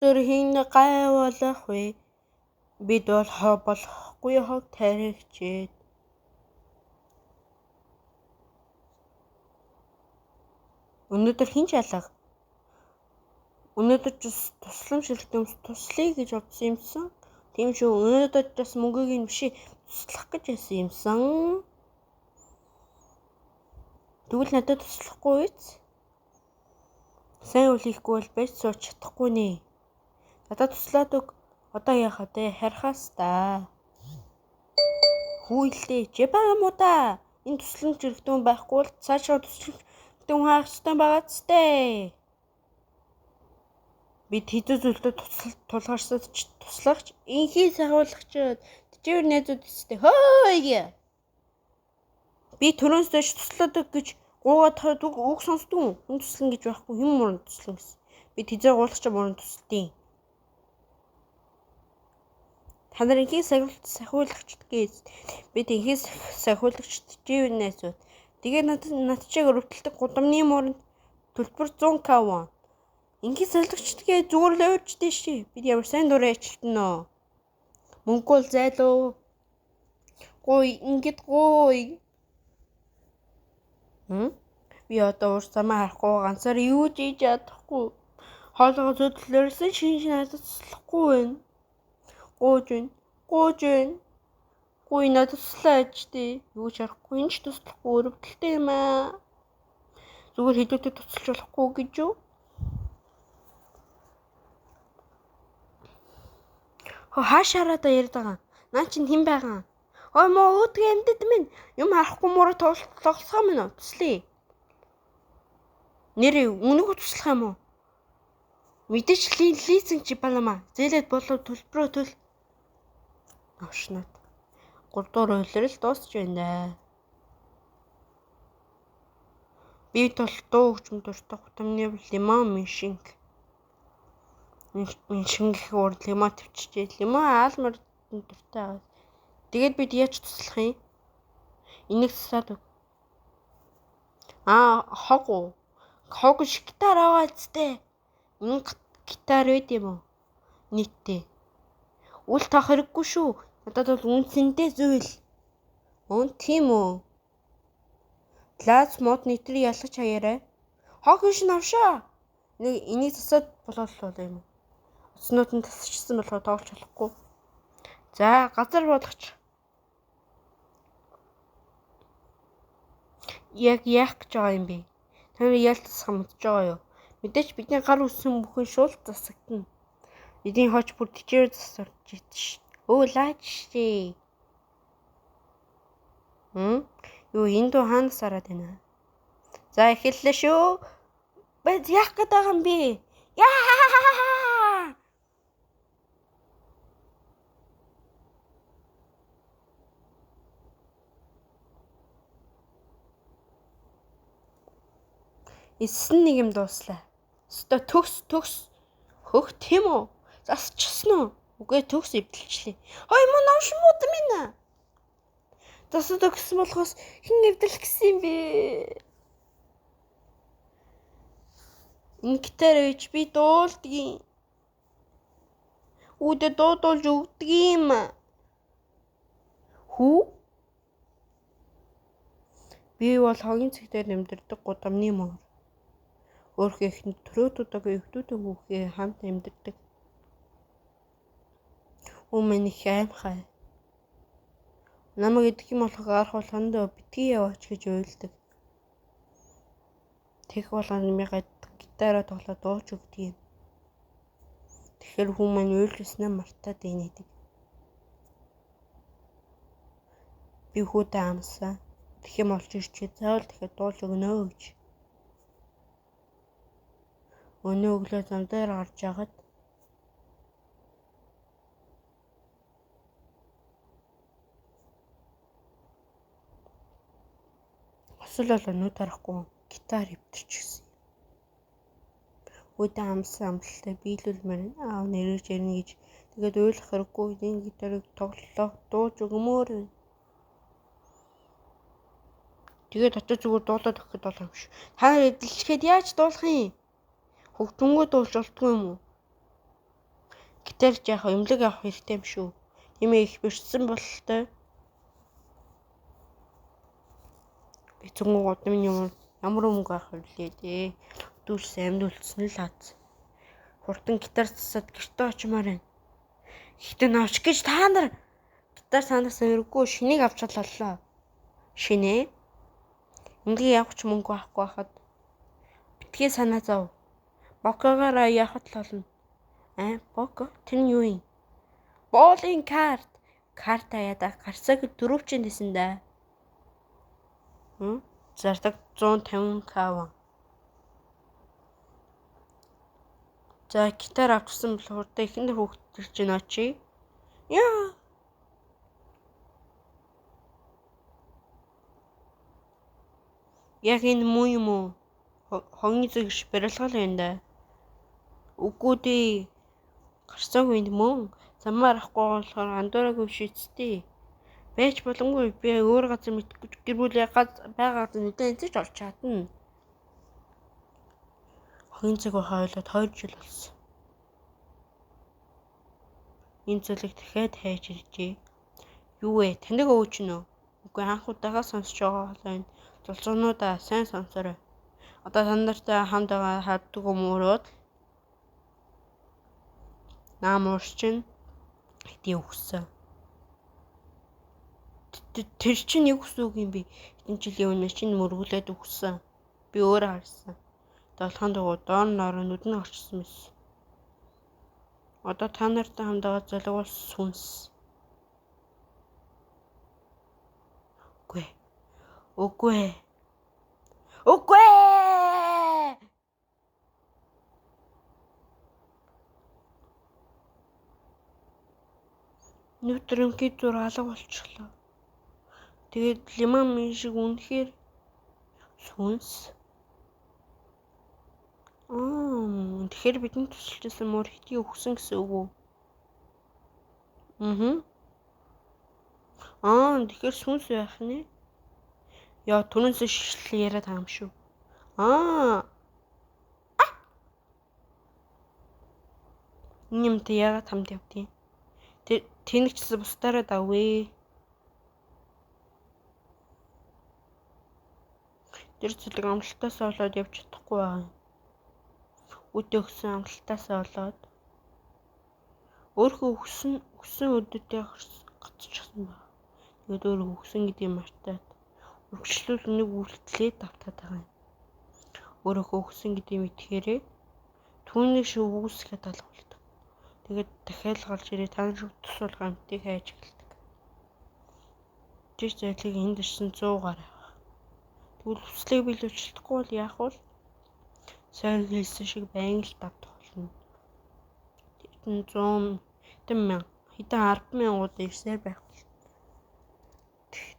зүрхийн гайвуулах вэ? Бид бол болохгүй хог таригчээд. Өнөөдөр хин ч алга. Өнөөдөр тусламж хэрэгтэй хүмүүс туслая гэж бодсон юмсан. Тийм шүү. Өнөөдөр бас мөнгөгийн биш туслах гэж байсан юмсан. Тэгвэл надад туслахгүй биз? Сайн үл хийхгүй бол байж сууч чадахгүй нэ. Надад туслаад өг. Одоо яахаа те харахаас та. Хүүлдэ. Жибамуда. Энэ тусламж хэрэгтэй хүн байхгүй бол цаашаа тусламж хэрэгтэй хүн хаах ёстой байгаа ч те. Бид хэдэн зүйлд тулгарсад ч туслагч инхий сахиулагчд тэжээр найзууд өстэй хөөе. Би төрөөс дэш туслаад гэж гуугаад үг сонсдгүй. Хүн туслан гэж байхгүй хэм мурын туслан гэсэн. Би тэжээ гуулагч мурын туслтیں۔ Та нар инхий сахиулагчд гэж. Бид инхий сахиулагчд тэжээр найзууд. Тэгээд над чиг өрөвдөлтөг гудамны муранд төлбөр 100k won. Инхий сахиулагчдгээ зүгээр л уурчдээ ши. Бид ямар сайн дурын ажилтан нөө. Мөнгө бол зайлуу. Гой ингээд гой. Би одоо уурс замаа харахгүй ганцаар юу ч хийж чадахгүй. Хоолойгоо зөдлөрсөн шинж надад туслахгүй байна. Гууж байна. Гуй надад туслаач дээ. Юу ч харахгүй энэ ч туслахгүй өрөвдөлтэй юм аа. Зүгээр хэлүүдэд туслаж болохгүй гэж юу? Хаашаараа да яриад байгаа. Наа чинь хэн байгаа? Ой моо өөдгөө амьдад минь юм харахгүй мураа тоглосоо минь уу? Туслая. Нэр үнэгүй туслах юм уу? Мэдээж лизинг чи балама. Зээлээд болов төлбөрөө төл. Авшнаад. 3 дугаар үйлрэл дуусч байна. Би бол дуу хөгжим дуртай гутамны лимон миншинг гэх урд лимон төвчжээ. Лимон аалмар дуртай. Тэгээд бид яаж туслах юм? Энийг засаад. Хог шиг гитар аваад зтэй. Энэ гитар байд юм уу? Нийтдээ. Үл таах хэрэггүй шүү. Надад бол үнцэнтэй зүйл. Тийм үү? Лац мод нэтрийг ялгаж хаяарай. Хог шин авшаа. Энийг засаад болоолол юм. Уцнууд нь тасчихсан болохоо тоглож болохгүй. За, газар болгоч. Яг яах гэж байгаа юм бэ? Та нар ялтасах мэдж байгаа юу? Мэдээч бидний гар үсэн бүхэн шууд засагдана. Бидний хооч бүр тэжээр засарч ич. Лаач шээ. Юу энэ дуу хаанаас хараад байна? За эхэллээ шүү. Бод яах гээд байгаа юм бэ? Яа! Эссэн нэг юм дууслаа. Өстө төгс. Хөх тийм үү? Засчихсан уу? Үгүй төгс эвдэлчлээ. Ой мөн навшмууд минь. Засад өгсөн болохоос хэн эвдэл гэсэн юм бэ? Энэ гитар ээж би дуулдгийн. Үүдэ дуудуулж өгдөг юм. Хүү? Би бол хогийн цэгтээр амьдардаг гудамны мөр. Өөрхөн ихэнх төрөөдүүдээ өвдүүдээ хүүхээ хамт амьдардаг. Өмнө их аймхай. Намайг идэх юм болох арах болгондоо битгий яваач гэж уйлдаг. Тех болгоомыгаа гитараа тоглоод дууж өгдөг юм. Тэгэхээр хүмүүс маань уйлжснаа мартаад инээдэг. Би хүүдээ амсаа. Тэгэх юм болж ирчээ заавал дахиад дуулж өгнө гэж. Өнөө өглөө зам дээр гарч ягаад осол өнөө тарахгүй гитар өвтөрчихсэн. Үүдээ амсан амлалтай биелүүлмээр аав нэрэж ярина гэж тэгээд уйлах хэрэггүй энэ гитарыг тоглолоо дууж өгмөр. Тэгээд очиж зүгээр дуулаад өгөхэд бол юм шүү. Та эдэлчихэд яаж дуулах юм? Хөгжмөнгөө дуулж болтгүй юм уу? Гитарч яах юмлаг авах хэрэгтэй юм шүү. Тиймээ их бишсэн бололтой. Эцэгүүд минь ямар мөнгө авах вэ дээ. Дүүрс амьд үлдсэн л хаз. Хурдан гитар засаад гэртээ очимоор байна. Гэхдээ навч гэж та нар гитар санаасаа өргөө шинийг авч боллоо. Шинэ? Ингээ явах ч мөнгө авахгүй хахад битгий санаа зов. Бокогоор явахд л болно. Боко? Тэр нь юу юм? Боолын карт. Карта ядаа гарцаг 400 дэсэн даа. Зардаг 150 к. За гитар авчихсан бол хурдан ихэнх хүүхдэр чинь очие. Яа. Яг энэ муу юм уу? Хонгийн зүгш барилгал байна да. Үгүй дээ. Гарцааг үнд мөн замаар ахгүй болохоор андуураагүй шийдстэй. Байж боломгүй би өөр газар мэдгүй гэр бүл байгаа нүдэн энцэж олж чадна. Хонгийн цаг хойлоод 2 жил болсон. Энэ зүйлийг дахиад хайж иржээ. Юу вэ? Таныг өөч нөө? Үгүй анх удаага сонсож байгаа байна. Зулцуунуудаа сайн сонсорой. Одоо та нартай хамт байгаа хаддаг өмөрөөд наамуурч чинь хэдий өгсөн. Тэр чинь юу гэсэн үг юм бэ? Хэдэн жилийн өмнө чинь мөргүүлээд өгсөн. Би өөрөө харсан. Долохон дугуй доор нороо нүдэн орчсон мэс. Одоо та нартай хамт байгаа золиг бол сүнс. Үгүй. Нүтрэнхий зур алга болчихлоо. Тэгээд лимон мэн шиг үнэхээр сүнс. Тэгэхээр бидний тусалжсэн мөр хэдий өгсөн гэсэн үг үү? Тэгэхээр сүнс байх нэ? Яа, түрүүнээс шишлэл яриад байгаа юм шүү. Нэмт яагаад хамт явдیں۔ Тэнэг ч бусдаараа даввэ. Тэр зүйлийг амралтаасаа болоод явж чадахгүй байгаа. Үдээ өгсөн амралтаасаа болоод өөрөө өгсөн өдөртөө гацчихсан ба. Тэгээд өөрөө өгсөн гэдгийг мартаад үргэлжлүүл нэг үйлдэлээ давтаад байгаа юм. Өөрөө өгсөн гэдгийг мэдхээрээ түүнийг шүү үүсгэхэд алга болдог. Тэгээд дахиад гарч ирээ та нар тус болох амтыг хайж эхэлдэг. Тэр зүйлийг энд ирсэн 100 гараа. Тэгвэл хүслийг биелүүлж чадахгүй бол яах вэ? Сайн хэлсэн шиг байнга л давтах болно. Хэдэн 100000 хэдэн 100000 ирсээр байх.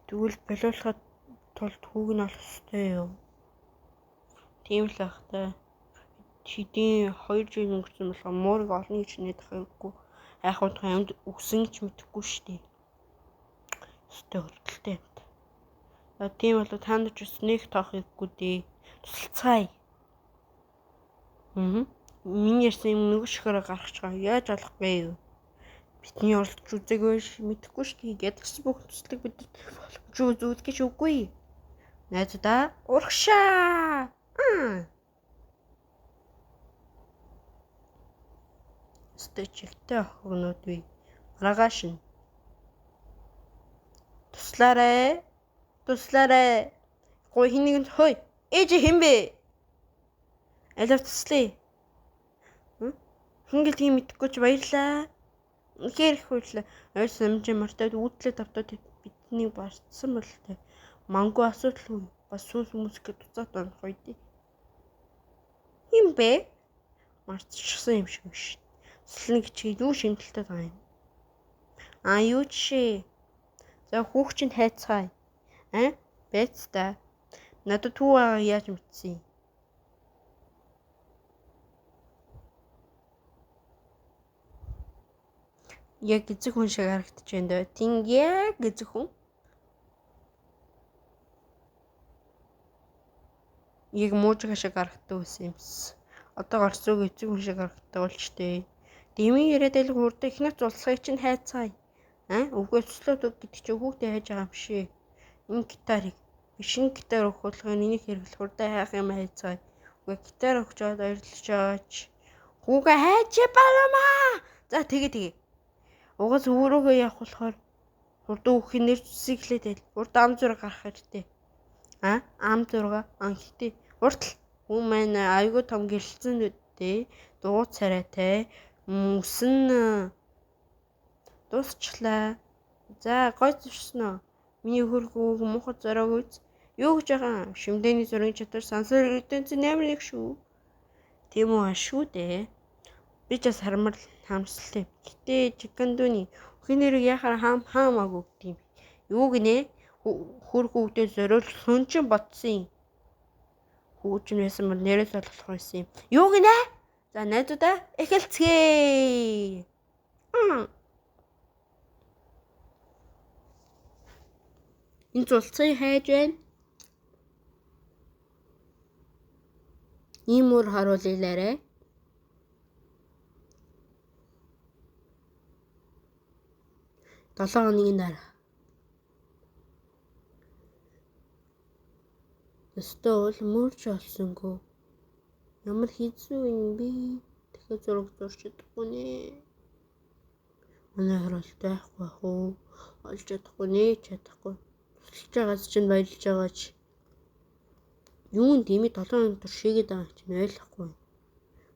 Тэгвэл болиулахад тулд хүүг нь олох ёстой юу? Тийм л байх та. Хэдийн 2 жил өнгөрсөн болохоор муурыг олно гэж нэт хайхгүй. Хайх удаа амьд өгсөн ч мэдэхгүй шүү дээ. Өстой хөртөлтэй юм. Тийм бол та нар ч нэг тоох хэрэггүй дээ. Тусалцгаая. Миний ярьсан юм нөгөө шихээрээ гаргаж байгаа. Яаж олох вэ юу? Бидний оролдож үзээгүй мэдэхгүй шүү дээ. Ядагсан бүх төслийг бид үзүүлэх гэж үгүй. Найзуудаа урагшаа. Өстой чигтэй охинууд бий. Маргааш нь. Туслаарай. Гой хинэг хой. Ээж хэм бэ? Алив туслая. Хингэл тийм мэдэхгүй ч баярлаа. Үнэхээр их баярлаа. Ойр самжи мартаад үүтлээ давтаад бидний барцсан бол тээ. Мангу асуудалгүй. Бас сүнс мөсгөд туцаад онох үйдээ. Хин бэ? Марцчихсан юм шиг шүү. Слэн гिचгээд юу шимтэлтэй байгаа юм. Юу чи? За хүүхчинд хайцгаая. Бэц та. Надад түүгээ яаж мэдсэн юм? Яг эцэг хүн шиг харагдаж байна даа. Тийм яг эцэг хүн. Яг муужга шиг харагддаг байсан юмс. Одоо гарцууг эцэг хүн шиг харагддаг болчтой. Дэмий яриад айлг хурдан ихнээс зулсхыг чинь хайцгаая. Үгүй цуслаад үг гэдэг чинь хүүхдээ хайж байгаа юм шээ. Энэ гитарыг шинэ гитар өгөх болгоо энийг хэрэглэх хурдан хайх юм хайцгаая. Үгүй гитар өгч аваад баярлаж байгаач. Хүүгээ хайж баламаа. За тэгээ. Угаас өөрөөгөө явах болохоор хурдан үхэхийн нэр зүсийг хэлээд байл. Хурдан ам зураг гарах хэрэгтэй. Ам зураг анхитээ. Хурдл хүн маань айгүй том гэрэлцэн үдтэй. Дуу царайтай. Мөсөн дуусчлаа. За гой зүрсэн үү? Миний хөргөө муухай зорог үз. Юу гэж байгаа? Шимдээний зургийн чатар сансар эрдэнэцэн 8-1 шүү. Тийм үү шүү дээ. Би ч бас харамсалтай. Гэтэ чикандуны үхийн нэрийг яхаар хаамаагүй гэдэм. Юу гинэ? Хөргөөдөө зориул сүнчин ботсон юм. Хүүчин байсан бол нэрээс олох байсан юм. Юу гинэ? За найзуудаа эхэлцгээе. Энэ зулцыг хайж байна. Ийм үр харуулъя. 7 хоногийн дараа. Өстөө бол мөрч олсонгүй. Ямар хийцүү юм бэ? Тэгэхээр зураг зурч чадахгүй нэ. Манай харуулт байхгүй хөө. Олж чадахгүй нэ, чадахгүй. Тусалж байгаас чинь баярлж байгаач. Юун дими 7 хоног тур шигээд байгаа чинь ойлгохгүй.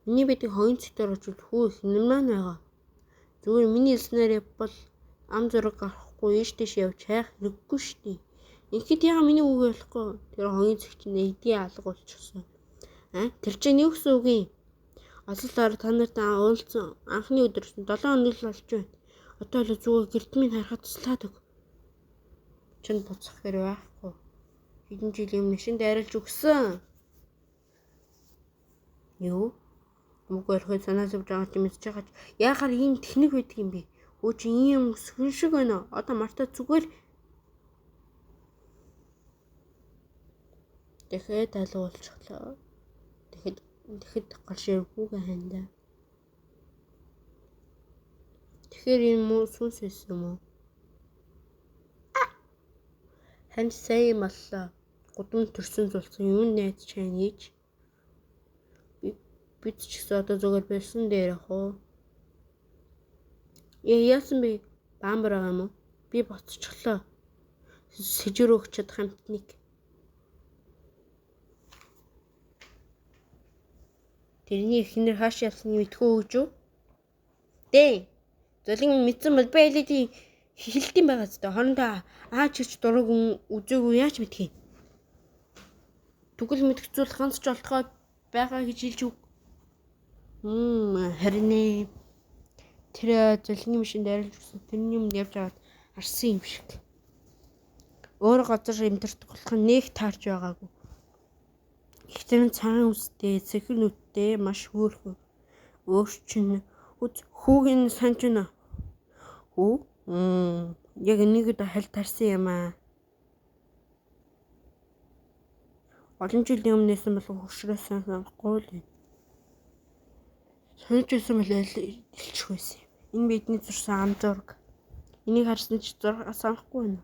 Миний бидийг хоёрын цэгтэр очвол хүү их нэмэн байгаа. Зүгээр миний хэлснээр явбал ам зураг гарахгүй ийш тийш явж хайх хэрэггүй штий. Ингээд яга миний үг ойлгохгүй. Тэр хоёрын цэг чинь эдийн алга болчихсон. Тэр чинь юу гэсэн үг юм? Асуулаар та нартай уулзсан анхны өдрөөс 7 хоног л болж байна. Одоо л зүгээр гэрд минь харахад туслаад өг. Чанд буцах хэрэг байхгүй. Хэдэн жилийн өмнө шинэ дайралж өгсөн. Юу? Мөг өрхөд санаа зовж байгаа юм мэдж байгаач. Яахаар ийм техник байдаг юм бэ? Өө чи ийм өсгөн шиг байна. Одоо мартаа зүгээр дахиад алуулчихлаа. Тэгэхэд гарширгүйгээ хандаа. Тэгэхээр энэ муу сүнс байсан юм уу? Хань сайн боллоо. Гудам төрсөн зулсан юу найз чань гэж. Бид ч гэсэн одоо зүгээр байсан дээр ах уу. Яасан бэ? Баамбар байгаа юм уу? Би боцчихлоо. Сэжүр өгч чадах хамтныг. Тэрний эхнэр хааш явсныг мэдгүй өгж үү? Дээ. Золин мэдсэн бол байлээ хэлдэм байгаа зү. Хоорондоо аач ч дураг үзээгүй яаж мэдхий. Түгэл мэдгцүүл ганц ч олдгоо байгаа гэж хэлж үг. Харин тэр золины машинд арилж өгсөн. Тэрний юмд явж аваад арсан юм шиг. Өөр газар имдэрт болох нэг таарч байгаагүй. Ихтер цагаан үстэй, цэхэр нүдтэй маш хөөрхөн. Өөрчн хүүгийн санаж байна. Хүү? Яг нэг удаа хальт тарсан юм аа. Олон жилийн өмнөөсөн бол хөшрөөс санахгүй л. Санаж байсан бол илчих байсан юм. Энэ бидний зурсан ам зураг. Энийг харсан ч зураг санахгүй байна.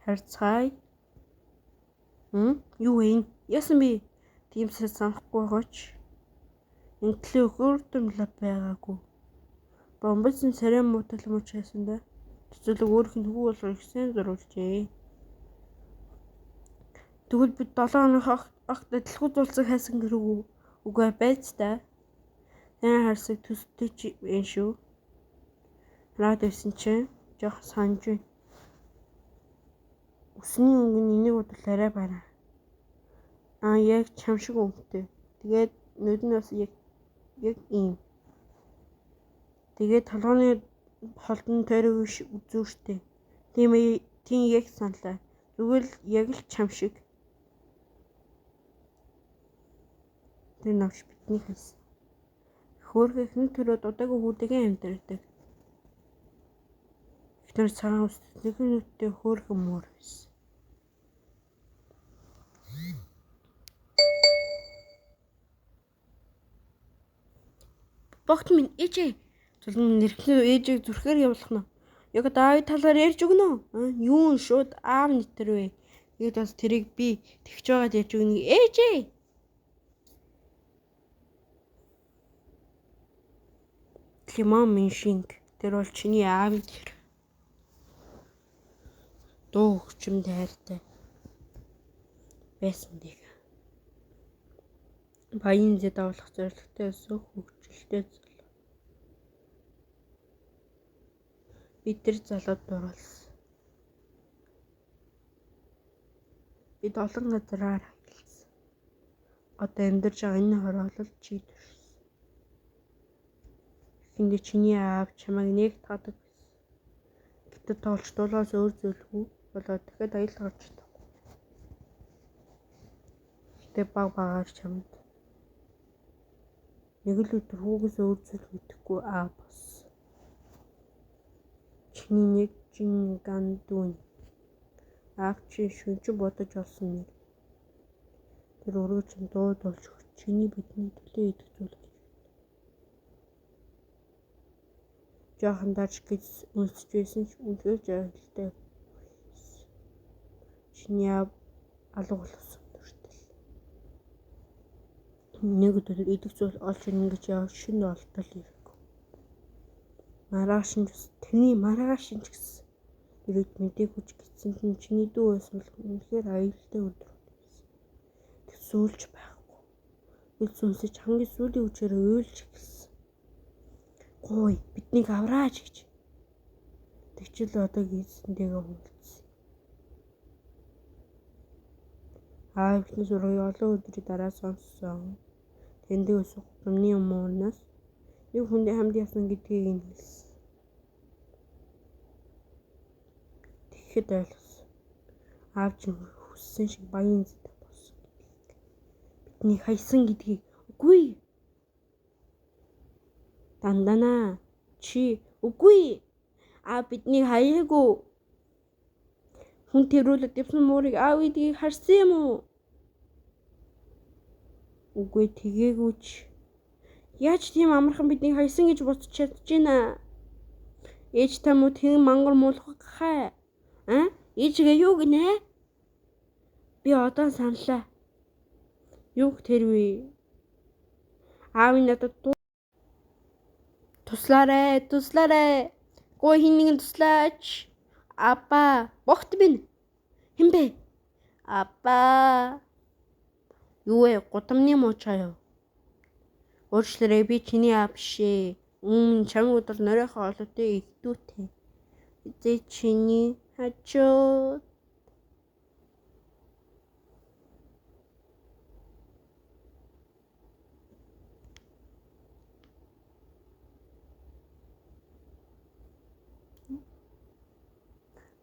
Харцгаая. Юу вэ? Яасан бэ? Тиймсээ санахгүй байгаач. Энэ төлөө хөрдөн лав байгаагүй. Бомбсын сарай муутал мууч хайсан да. Тэцэлэг өөрх нь хүү болгох ихсэн зурулжээ. Тэгвэл бид 7 хоног огт адилхан зулцыг хайсан гэрүү. Үгүй байц та. Тэн харсаг төстэй чи байна шүү. Рад байсан чинь жоох санаж байна. Өсний өнгө энийг бодвол арай бараа. Яг чам шиг өнгөтэй. Тэгээд нүд нь бас яг ийм. Тэгээд толгойн холдон тойрог үзүүштэй. Тийм яг саналаа. Зүгээр л яг л чам шиг. Тэр навч бидний хэлсэн. Хөөрхөн хэн төрөд удаагүй хүүдэгийн амьдардаг. Тэр цагаан үстэй нүдтэй хөөрхөн муур байсан. Богт минь ээжээ Чулуун нэрхлээ ээжийг зүрхээр явуулах нь. Яг Давид талаар ярьж өгнө. Юун шууд аав нэтэр вэ? Тэгэд бас тэрийг би тэгж байгаад ярьж өгнө. Ээжээ. Лимон Миншинг тэр бол чиний аав нэр. Дуу хөгжим тайртай байсан дэг. Баян зэд авлах зорилготой өсөх хөгжилтэй зал. Бид тэр залууд дурлсан. Бид олон газараар хаялсан. Одоо амьдарч байгаа энэ хороолол чи төрсөн. Эхэндээ чиний аав чамайг нэг тадаг байсан. Гэтэл тоолч дуулаас өөр зүйлгүй болоод дахиад аялал гарч чадахгүй. Гэтэ багаар чамд нэг л өдөр хүүгээс өөр зүйл мэдэхгүй аав болсон. Чиний нэг жин гандүн аав чи шүнж бодож олсон нэр. Тэр өргөж дууд болж өгч чиний бидний төлөө идэх зүйл гэж. Жохон даж гэж үнсэж байсан ч үнэхээр жаргалтай. Чиний аав алга болсон төртөл. Нэг өдөр идэх зүйл олж ирнэ гэж яа шинэ олдол ирэх. Маргааш нь тэрний маргааш нь ч гэсэн ирээд мдэггүй ч гэсэн чиний дүү байсан бол үнэхээр аюултай өдөр байсан. Тэг сүүлж байхгүй. Ил сүнсэж хамгийн сүүлийн үчээр уйлж эхэлсэн. Гуй биднийг авраач гэж. Тэгчил одоо гизсэнтэйгээ хөвөлдсөн. Аавны сургуулийн олон өдрийн дараа сонссон. Тэндэг ус гумны өмнөөс нэг хүндээ хамт ясан гэдгийг нь хэлсэн. Тэгэхэд ойлгосон. Аавч хүссэн шиг баян зэт болсон. Бидний хайсан гэдгийг үгүй. Дандана чи үгүй. Бидний хаяагүй. Хүн тэрүүлээд явсан муурыг аав гэдгийг харсан юм уу? Үгүй тэгээгүй ч. Яаж тийм амархан биднийг хайсан гэж бодож чадчихна? Ээж та муу тэгэн мангар муулах хаа? Ээжгээ юу гинэ? Би одоо саналаа. Юу тэр вэ? Аав надад туслаарай. Гоо хин нэгэн туслаач. Апа, богт минь. Хэн бэ? Апа. Юу вэ? Гудамны муучаа юу? Өөрчлөрэй би чиний аав бишээ. Чамд бол норойхоо олоотой идүүтэй. Эцээ чиний хажууд.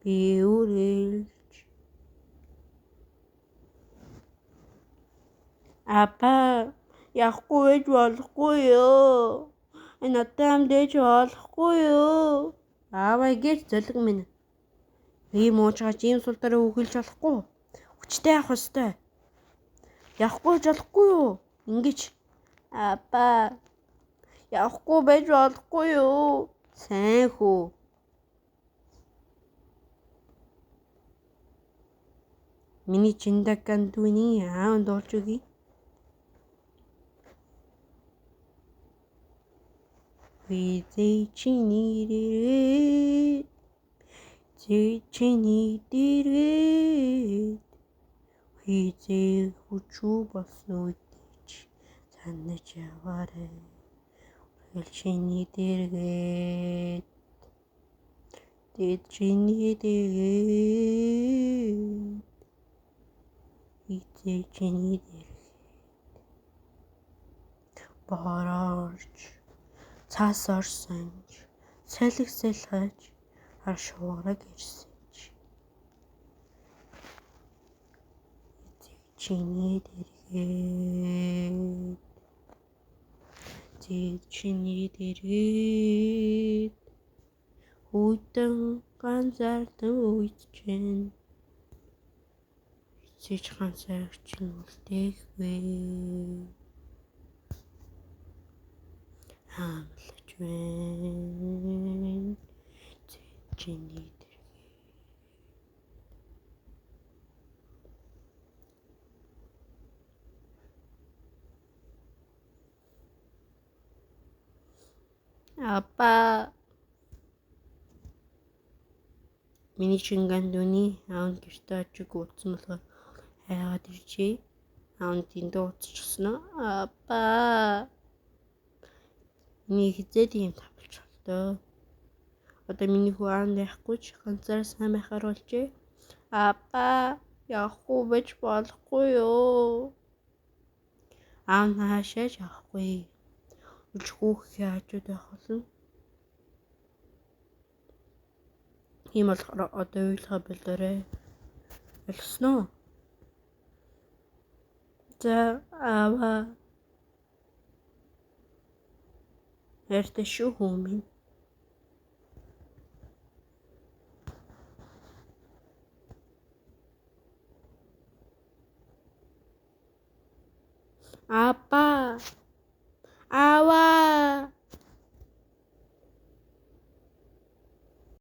Би үргэлж апа явахгүй байж болохгүй юу? Надтай хамт ээж болохгүй юу? Ааваа гэж золиг минь. Би муучгаа жим сул дараа үхэлж болохгүй. Хүчтэй явах ёстой. Явахгүй болохгүй юу? Ингэж апа явахгүй байж болохгүй юу? Сайн хүү. Миний чиндаг гандүний аав дуулж өгье. Визээ чиний дэргэд визээ хүчүү босноо гэж санаж яваарай. Чиний дэргэд чиний дэргэд визээ чиний дэргэд борооч цаас орсонж салхаж аршуураг ирсэн чи. Чиний дэргэд хүйтэн ганцаардан үйдчихэн. Эцэж ганцаарч үлдээгвэ. Амлаж байна. Чиний 아빠 миний шингэн дүүний аав гэртээ очиг утсан болохоор хайгаад иржээ. Аав дэндээ уцчихсан уу? Апа. Миний хизээд юм тавч болтоо. Одоо миний хүү аав яахгүй ч ганцаараа сайн байхаар болжээ. Апа явахгүй байж болохгүй юу? Аав наашааж авахгүй. Үл хүүхээ хажууд байх болно. Ийм болохоор одоо уйлахаа болоорой. Ойлгосноо? За аава. Хайртай шүү хүү минь. 아빠